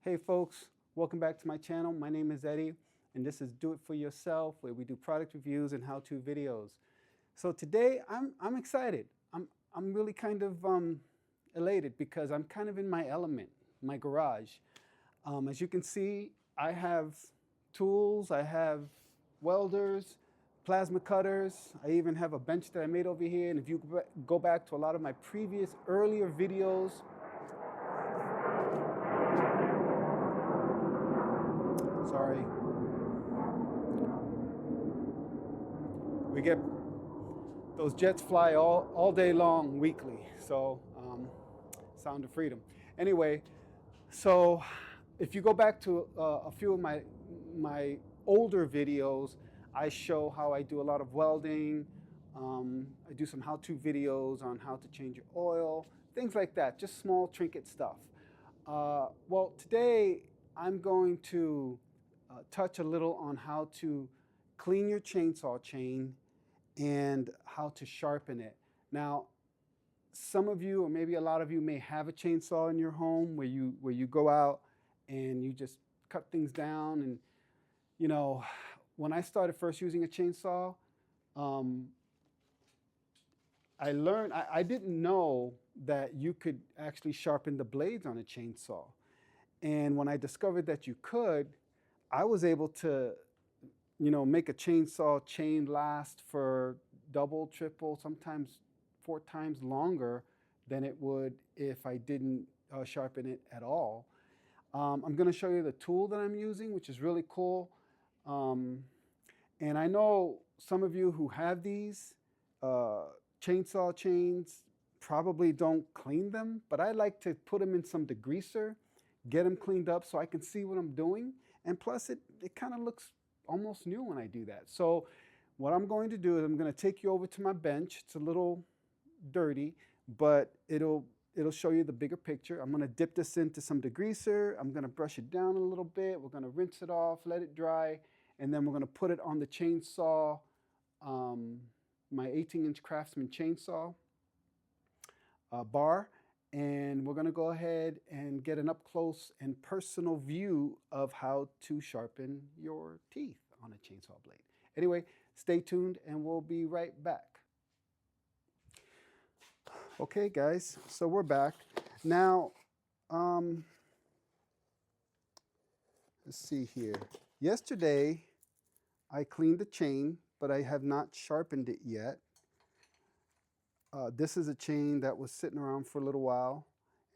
Hey folks, welcome back to my channel. My name is Eddie and this is Do It For Yourself, where we do product reviews and how-to videos. So today I'm excited. I'm really kind of elated because I'm kind of in my element, my garage. As you can see, I have tools, I have welders, plasma cutters. I even have a bench that I made over here. And if you go back to a lot of my previous earlier videos, sorry, we get those jets fly all day long weekly. So sound of freedom. Anyway, so if you go back to a few of my older videos, I show how I do a lot of welding. I do some how-to videos on how to change your oil, things like that, just small trinket stuff. Well, today I'm going to touch a little on how to clean your chainsaw chain and how to sharpen it. Now, some of you, or maybe a lot of you, may have a chainsaw in your home where you go out and you just cut things down. And you know, when I started first using a chainsaw, I didn't know that you could actually sharpen the blades on a chainsaw. And when I discovered that you could, I was able to, make a chainsaw chain last for double, triple, sometimes 4 times longer than it would if I didn't sharpen it at all. I'm going to show you the tool that I'm using, which is really cool. And I know some of you who have these chainsaw chains probably don't clean them, but I like to put them in some degreaser, get them cleaned up so I can see what I'm doing. And plus it kind of looks almost new when I do that. So what I'm going to do is I'm going to take you over to my bench. It's a little dirty, but it'll show you the bigger picture. I'm going to dip this into some degreaser. I'm going to brush it down a little bit. We're going to rinse it off, let it dry, and then we're going to put it on the chainsaw, my 18-inch Craftsman chainsaw bar, and we're going to go ahead and get an up-close and personal view of how to sharpen your teeth on a chainsaw blade. Anyway, stay tuned and we'll be right back. Okay guys, so we're back. Now, let's see here. Yesterday, I cleaned the chain, but I have not sharpened it yet. This is a chain that was sitting around for a little while,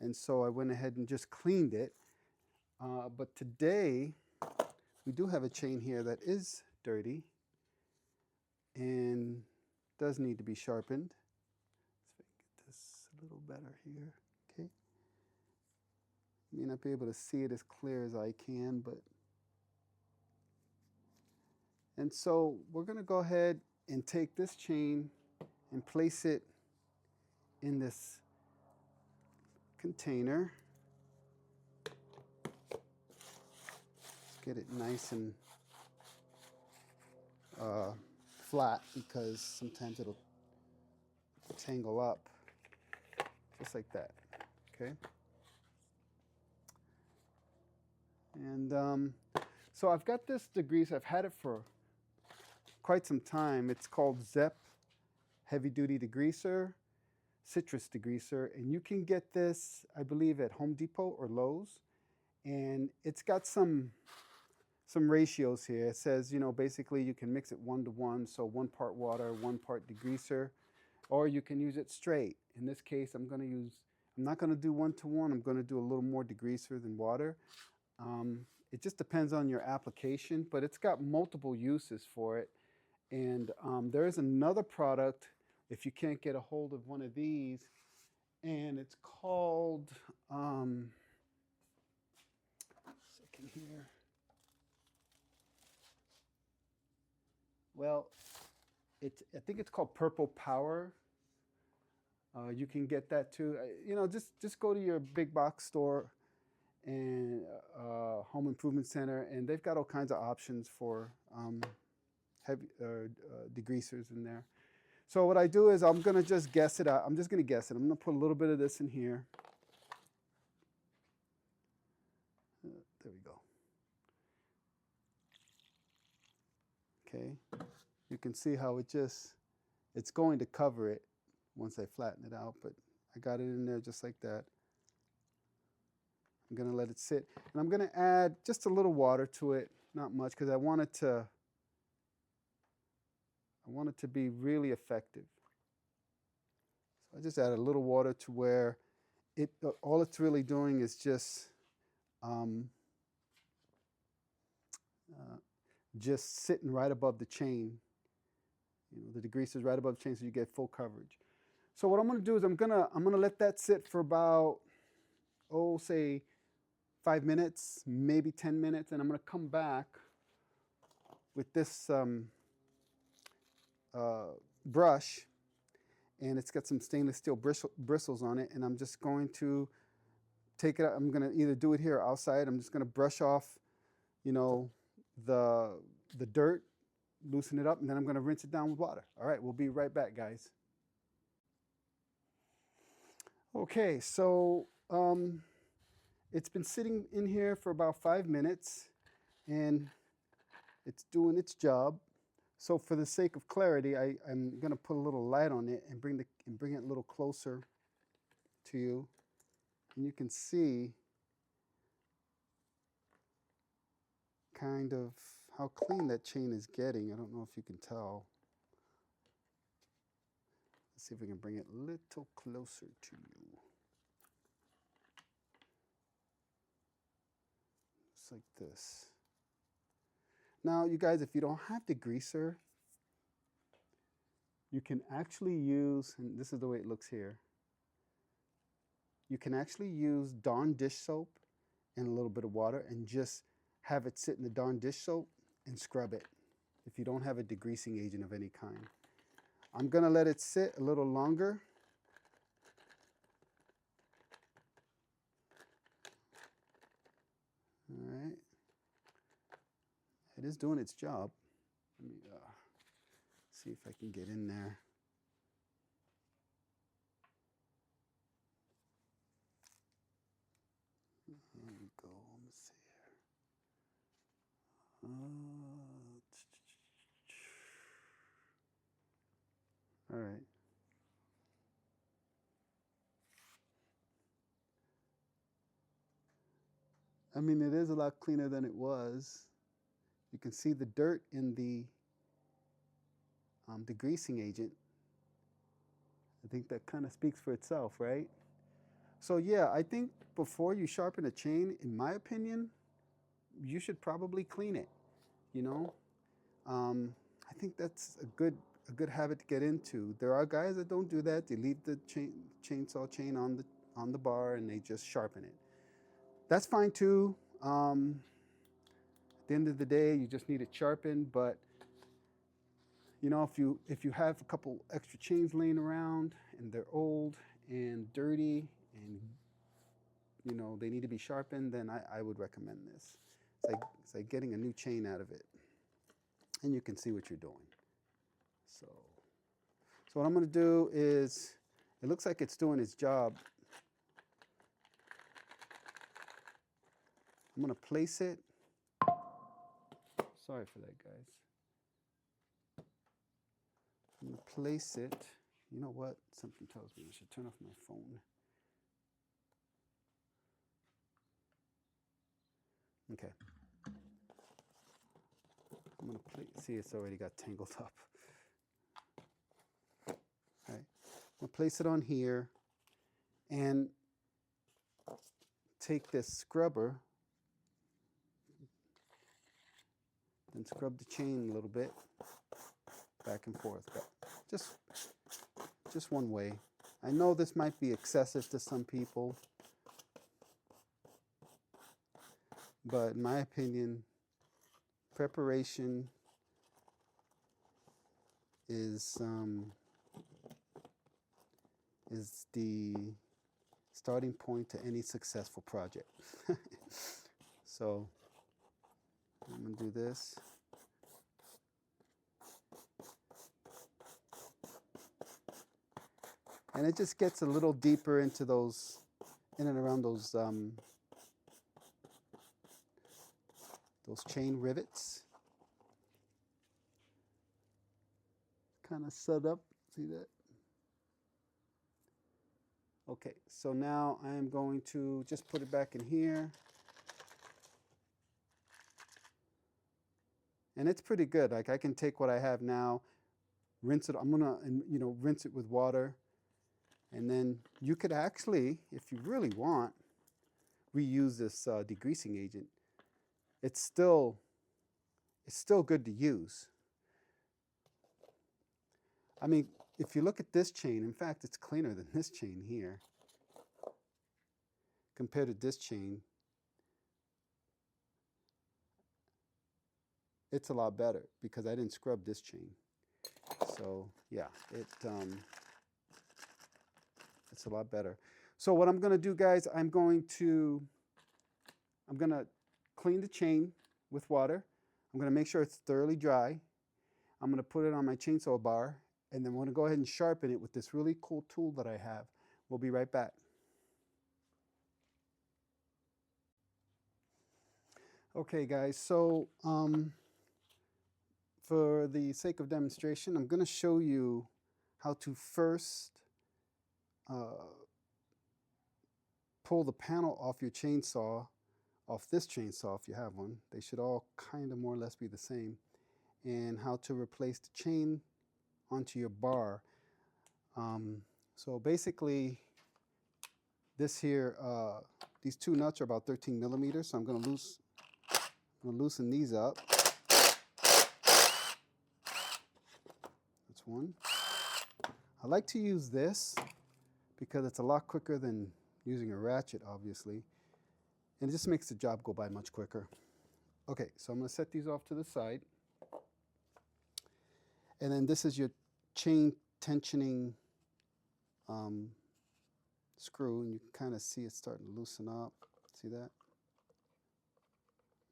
and so I went ahead and just cleaned it. But today, we do have a chain here that is dirty and does need to be sharpened. Let's get this a little better here. Okay. May not be able to see it as clear as I can, but... And so we're going to go ahead and take this chain and place it in this container. Let's get it nice and flat, because sometimes it'll tangle up, just like that. Okay. And so I've got this degreaser. I've had it for quite some time. It's called Zepp Heavy Duty Degreaser, Citrus Degreaser, and you can get this, I believe, at Home Depot or Lowe's. And it's got some ratios here. It says, basically you can mix it 1-to-1, so 1 part water, 1 part degreaser, or you can use it straight. In this case, I'm not going to do 1-to-1. I'm going to do a little more degreaser than water. It just depends on your application, but it's got multiple uses for it. And there is another product, if you can't get a hold of one of these, and it's called, second here. Well, I think it's called Purple Power. You can get that too. Just go to your big box store and home improvement center, and they've got all kinds of options for heavy degreasers in there. So what I do is I'm going to just guess it out. I'm just going to guess it. I'm going to put a little bit of this in here. There we go. Okay, you can see how it's going to cover it once I flatten it out, but I got it in there just like that. I'm going to let it sit, and I'm going to add just a little water to it, not much, because I want it to be really effective. So I just add a little water to where all it's really doing is just sitting right above the chain. You know, the degreaser is right above the chain, so you get full coverage. So what I'm going to do is I'm going to let that sit for about, say 5 minutes, maybe 10 minutes, and I'm going to come back with this brush, and it's got some stainless steel bristles on it, and I'm just going to take it out. I'm going to either do it here or outside. I'm just going to brush off, you know, the dirt, loosen it up, and then I'm going to rinse it down with water. All right, we'll be right back, guys. Okay, so it's been sitting in here for about 5 minutes, and it's doing its job. So for the sake of clarity, I'm going to put a little light on it and bring it a little closer to you, and you can see kind of how clean that chain is getting. I don't know if you can tell. Let's see if we can bring it a little closer to you. Just like this. Now, you guys, if you don't have Degreaser, you can actually use, and this is the way it looks here, you can actually use Dawn dish soap and a little bit of water and just have it sit in the Dawn dish soap and scrub it if you don't have a degreasing agent of any kind. I'm going to let it sit a little longer. All right. It is doing its job. Let me see if I can get in there. There we go. Let me see here. All right. I mean, it is a lot cleaner than it was. You can see the dirt in the degreasing agent. I think that kind of speaks for itself, right? So yeah, I think before you sharpen a chain, in my opinion, you should probably clean it. You know, I think that's a good habit to get into. There are guys that don't do that. They leave the chainsaw chain on the bar and they just sharpen it. That's fine too. At the end of the day, you just need it sharpened. But you know, if you have a couple extra chains laying around and they're old and dirty and you know they need to be sharpened, then I would recommend this. It's like getting a new chain out of it, and you can see what you're doing. So what I'm going to do is, it looks like it's doing its job. I'm going to place it. Sorry for that, guys. I'm going to place it. You know what? Something tells me I should turn off my phone. Okay. I'm going to place. See, it's already got tangled up. All right. I'm going to place it on here and take this scrubber and scrub the chain a little bit back and forth. Just one way. I know this might be excessive to some people, but in my opinion, preparation is the starting point to any successful project. So I'm going to do this. And it just gets a little deeper into those, in and around those those chain rivets. Kind of set up, see that? Okay, so now I am going to just put it back in here. And it's pretty good. Like I can take what I have now, rinse it. I'm gonna, rinse it with water. And then you could actually, if you really want, reuse this degreasing agent. It's still good to use. I mean, if you look at this chain, in fact, it's cleaner than this chain here compared to this chain. It's a lot better because I didn't scrub this chain. So yeah, it's a lot better. So what I'm going to do, guys, I'm going to clean the chain with water. I'm going to make sure it's thoroughly dry. I'm going to put it on my chainsaw bar, and then we're going to go ahead and sharpen it with this really cool tool that I have. We'll be right back. Okay, guys, so for the sake of demonstration, I'm going to show you how to first pull the panel off your chainsaw, off this chainsaw if you have one. They should all kind of more or less be the same. And how to replace the chain onto your bar. So basically, this here, these two nuts are about 13 millimeters, so I'm going to loosen these up. That's one. I like to use this because it's a lot quicker than using a ratchet, obviously. And it just makes the job go by much quicker. Okay, so I'm going to set these off to the side. And then this is your chain tensioning screw, and you can kind of see it starting to loosen up. See that?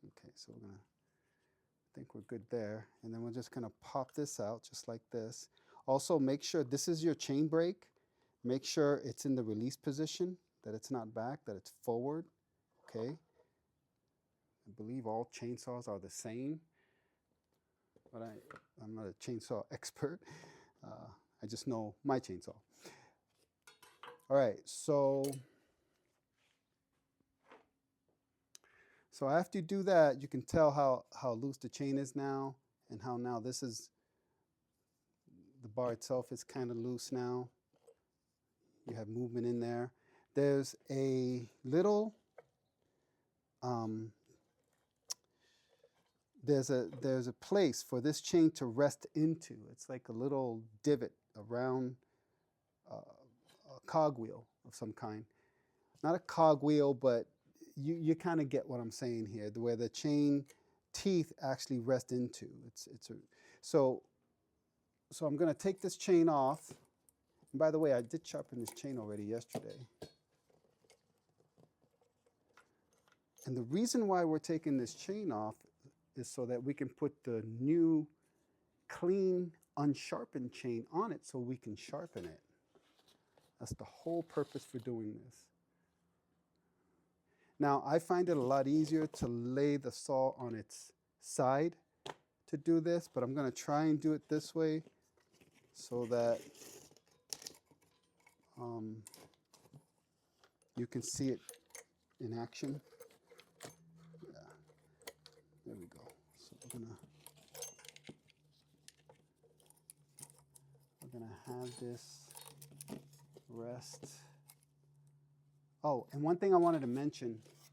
Okay, so I think we're good there. And then we're just going to pop this out just like this. Also, make sure this is your chain brake. Make sure it's in the release position, that it's not back, that it's forward. Okay. I believe all chainsaws are the same, but I'm not a chainsaw expert. I just know my chainsaw. All right, so after you do that, you can tell how loose the chain is now, and how now this is, the bar itself is kind of loose now. You have movement in there. There's a little, there's a place for this chain to rest into. It's like a little divot around a cogwheel of some kind. Not a cogwheel, but you kind of get what I'm saying here, where the chain teeth actually rest into. So I'm going to take this chain off. And by the way, I did sharpen this chain already yesterday. And the reason why we're taking this chain off is so that we can put the new, clean, unsharpened chain on it so we can sharpen it. That's the whole purpose for doing this. Now, I find it a lot easier to lay the saw on its side to do this, but I'm going to try and do it this way so that you can see it in action. Yeah. There we go. So we're gonna have this rest. Oh, and one thing I wanted to mention, it's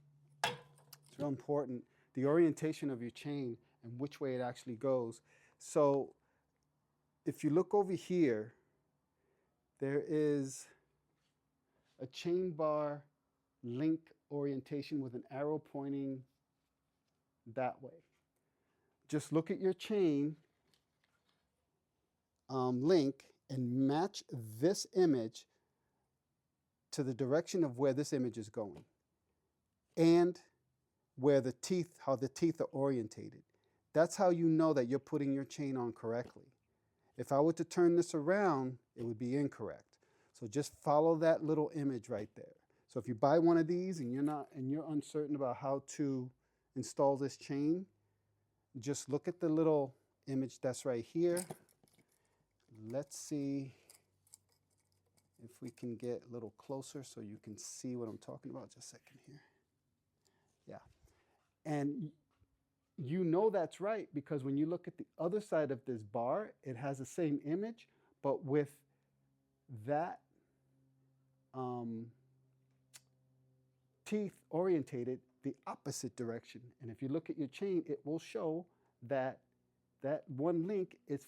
real important, the orientation of your chain and which way it actually goes. So if you look over here, there is a chain bar link orientation with an arrow pointing that way. Just look at your chain link and match this image to the direction of where this image is going and where the teeth, how the teeth are orientated. That's how you know that you're putting your chain on correctly. If I were to turn this around, it would be incorrect. So just follow that little image right there. So if you buy one of these and you're uncertain about how to install this chain, just look at the little image that's right here. Let's see if we can get a little closer so you can see what I'm talking about. Just a second here. Yeah. And you know that's right because when you look at the other side of this bar, it has the same image, but with that teeth orientated the opposite direction. And if you look at your chain, it will show that that one link is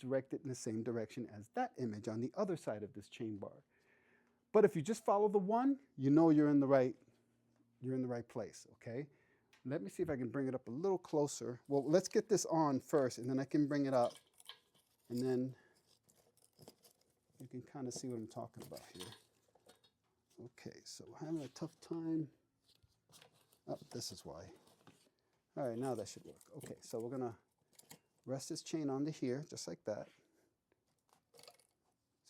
directed in the same direction as that image on the other side of this chain bar. But if you just follow the one, you know you're in the right place, okay? Let me see if I can bring it up a little closer. Well, let's get this on first, and then I can bring it up, and then you can kind of see what I'm talking about here. Okay, so we're having a tough time. Oh, this is why. All right, now that should work. Okay, so we're gonna rest this chain onto here, just like that.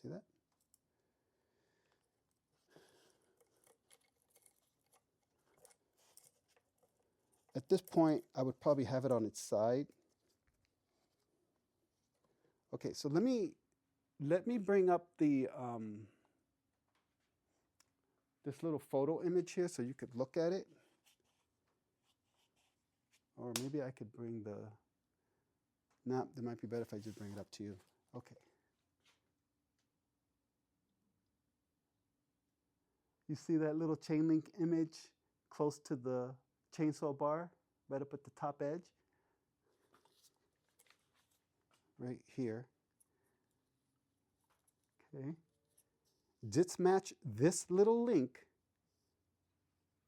See that? At this point, I would probably have it on its side. Okay, so let me bring up the this little photo image here so you could look at it. Or maybe I could bring the, nah, it might be better if I just bring it up to you. Okay. You see that little chain link image close to the chainsaw bar, right up at the top edge? Right here. Okay. Just match this little link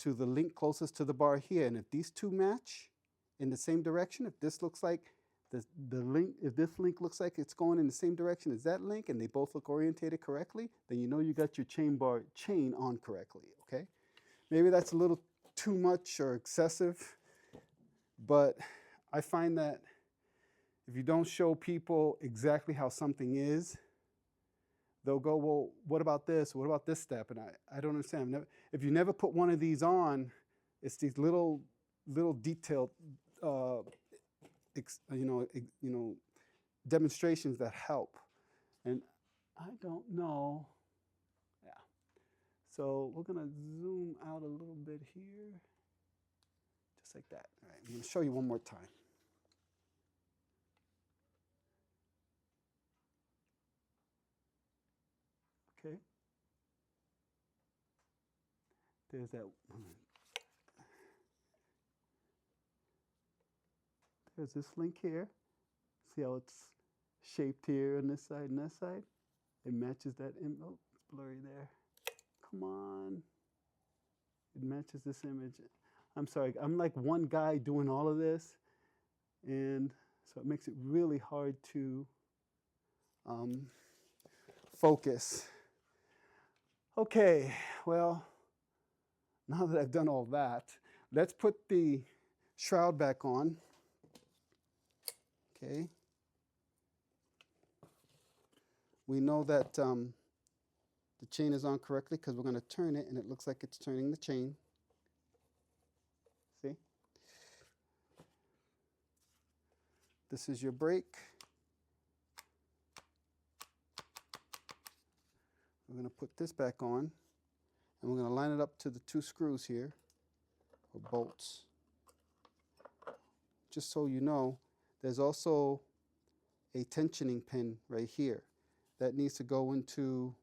to the link closest to the bar here. And if these two match in the same direction, if this looks like the link, if this link looks like it's going in the same direction as that link and they both look orientated correctly, then you know you got your chain on correctly, okay? Maybe that's a little too much or excessive, but I find that if you don't show people exactly how something is, they'll go, well, what about this? What about this step? And I don't understand. If you never put one of these on, it's these little detailed, demonstrations that help. And I don't know. Yeah. So we're going to zoom out a little bit here, just like that. All right, I'm going to show you one more time. Okay. There's that. There's this link here. See how it's shaped here on this side and that side? It matches that. Oh, it's blurry there. Come on. It matches this image. I'm sorry. I'm like one guy doing all of this. And so it makes it really hard to focus. Okay, well, now that I've done all that, let's put the shroud back on. Okay. We know that the chain is on correctly because we're going to turn it, and it looks like it's turning the chain. See? This is your brake. We're going to put this back on, and we're going to line it up to the two screws here, or bolts. Just so you know, there's also a tensioning pin right here that needs to go into,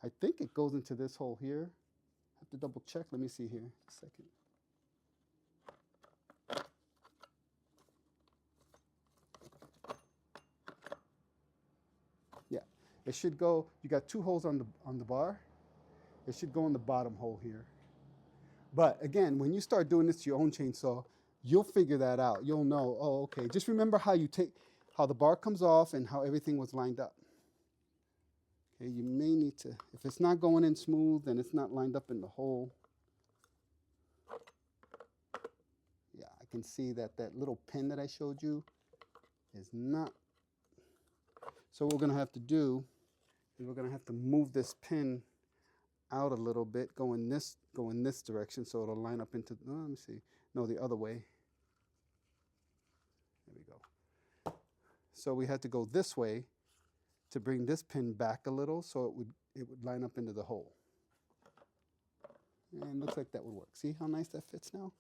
I think it goes into this hole here. I have to double check. Let me see here a second. Yeah, it should go, you got two holes on the bar. It should go in the bottom hole here. But again, when you start doing this to your own chainsaw, you'll figure that out. You'll know, oh, okay. Just remember how the bar comes off and how everything was lined up. Okay, you may need to, if it's not going in smooth and it's not lined up in the hole. Yeah, I can see that that little pin that I showed you is not. So what we're going to have to do is we're going to have to move this pin out a little bit, go in this direction so it'll line up into, oh, let me see, no, the other way. There So we had to go this way to bring this pin back a little so it would line up into the hole. And looks like that would work. See how nice that fits now?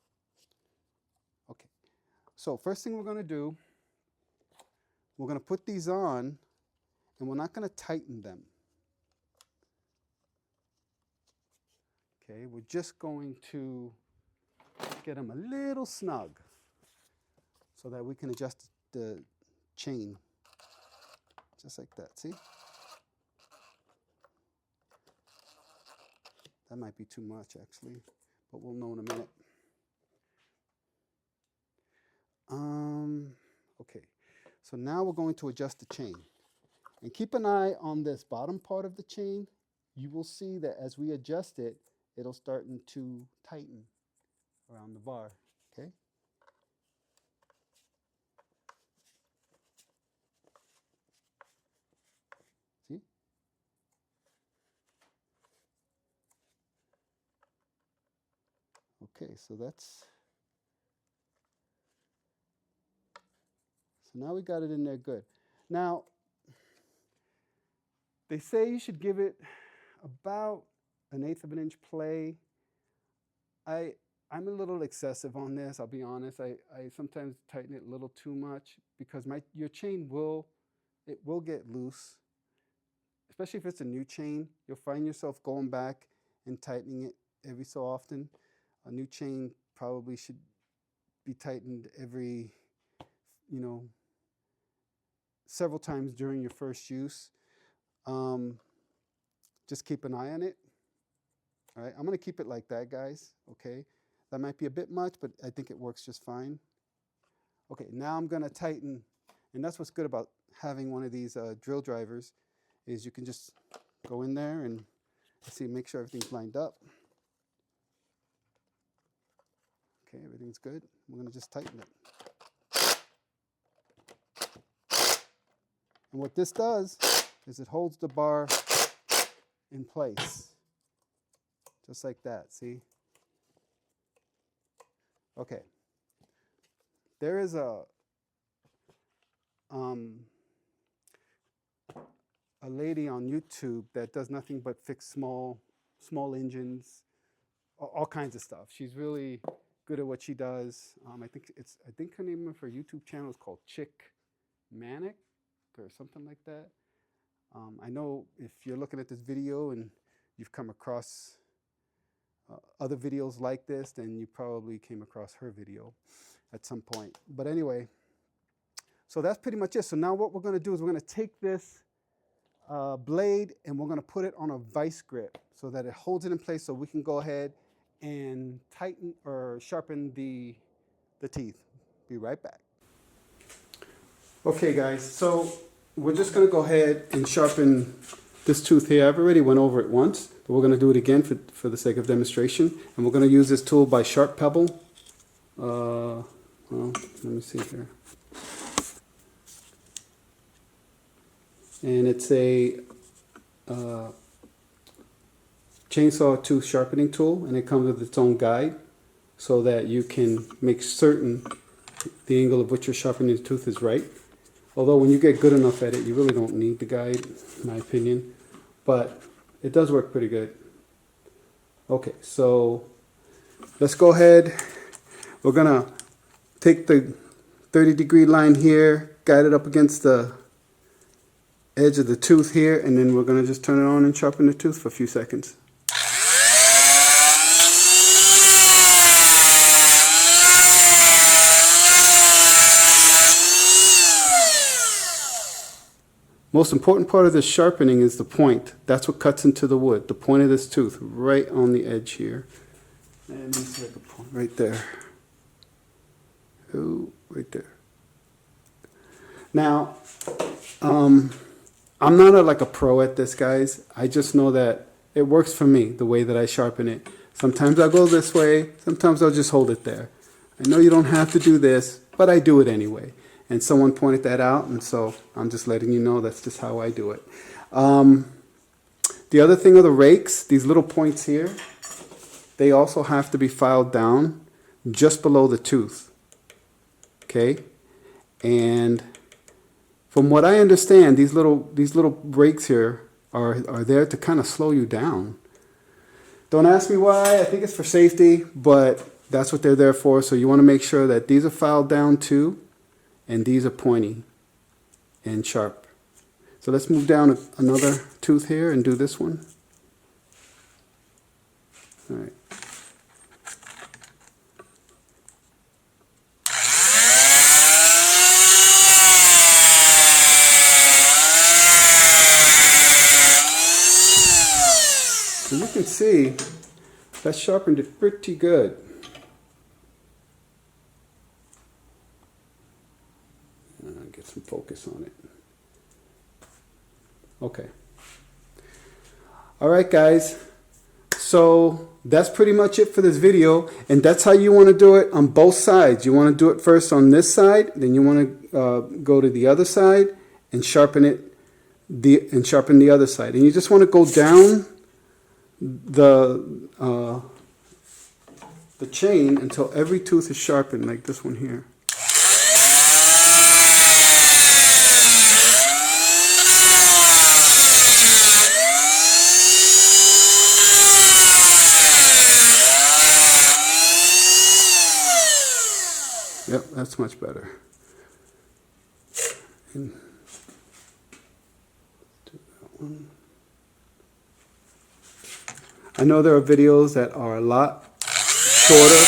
Okay. So first thing we're going to do, we're going to put these on, and we're not going to tighten them. Okay, we're just going to get them a little snug so that we can adjust the chain just like that. See? That might be too much actually, but we'll know in a minute. Okay, so now we're going to adjust the chain. And keep an eye on this bottom part of the chain. You will see that as we adjust it, it'll start to tighten around the bar, okay? See? Okay, so now we got it in there good. Now, they say you should give it about 1/8 of an inch play. I'm a little excessive on this, I'll be honest. I sometimes tighten it a little too much because your chain will get loose. Especially if it's a new chain, you'll find yourself going back and tightening it every so often. A new chain probably should be tightened every, several times during your first use. Just keep an eye on it. All right, I'm going to keep it like that, guys. Okay, that might be a bit much, but I think it works just fine. Okay, now I'm going to tighten, and that's what's good about having one of these drill drivers, is you can just go in there and see, make sure everything's lined up. Okay, everything's good. We're going to just tighten it. And what this does is it holds the bar in place. Just like that, see? Okay. There is a lady on YouTube that does nothing but fix small engines, all kinds of stuff. She's really good at what she does. I think her name of her YouTube channel is called Chick Manic or something like that. I know if you're looking at this video and you've come across other videos like this, then you probably came across her video at some point. But anyway, so that's pretty much it. So now what we're going to do is we're going to take this blade and we're going to put it on a vice grip so that it holds it in place so we can go ahead and tighten or sharpen the teeth. Be right back. Okay guys, so we're just going to go ahead and sharpen this tooth here. I've already went over it once, but we're going to do it again for the sake of demonstration. And we're going to use this tool by Pebble. Well, let me see here. And it's a chainsaw tooth sharpening tool, and it comes with its own guide so that you can make certain the angle of which you're sharpening the tooth is right. Although when you get good enough at it, you really don't need the guide, in my opinion. But it does work pretty good. Okay, so let's go ahead. We're going to take the 30-degree line here, guide it up against the edge of the tooth here, and then we're going to just turn it on and sharpen the tooth for a few seconds. Most important part of this sharpening is the point. That's what cuts into the wood, the point of this tooth, right on the edge here. And this is like a point right there. Oh, right there. Now, I'm not like a pro at this, guys. I just know that it works for me, the way that I sharpen it. Sometimes I'll go this way, sometimes I'll just hold it there. I know you don't have to do this, but I do it anyway. And someone pointed that out, and so I'm just letting you know that's just how I do it. The other thing are the rakes, these little points here, they also have to be filed down just below the tooth. Okay? And from what I understand, these little brakes here are there to kind of slow you down. Don't ask me why. I think it's for safety, but that's what they're there for. So you want to make sure that these are filed down too, and these are pointy and sharp. So let's move down another tooth here and do this one. All right. So you can see that sharpened it pretty good. Get some focus on it. Okay. All right, guys. So that's pretty much it for this video, and that's how you want to do it on both sides. You want to do it first on this side, then you want to go to the other side and sharpen the other side. And you just want to go down the chain until every tooth is sharpened, like this one here. Yep, that's much better. And do that one. I know there are videos that are a lot shorter,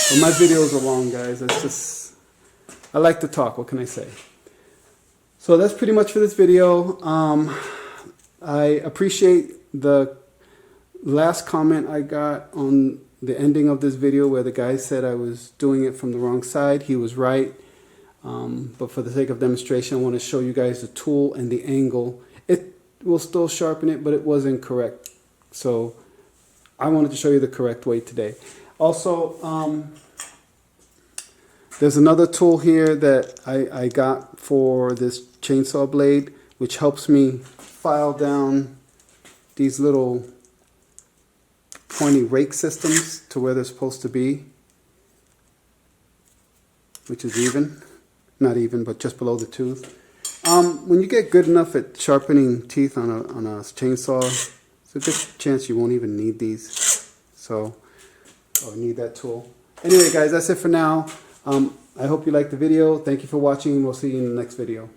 but my videos are long, guys. It's just, I like to talk. What can I say? So that's pretty much for this video. I appreciate the last comment I got on the ending of this video where the guy said I was doing it from the wrong side. He was right. But for the sake of demonstration, I want to show you guys the tool and the angle. It will still sharpen it, but it was incorrect. So I wanted to show you the correct way today. Also, there's another tool here that I got for this chainsaw blade, which helps me file down these little pointy rake systems to where they're supposed to be, which is even, not even, but just below the tooth. When you get good enough at sharpening teeth on a chainsaw, there's a good chance you won't even need these, or need that tool. Anyway, guys, that's it for now. I hope you liked the video. Thank you for watching. We'll see you in the next video.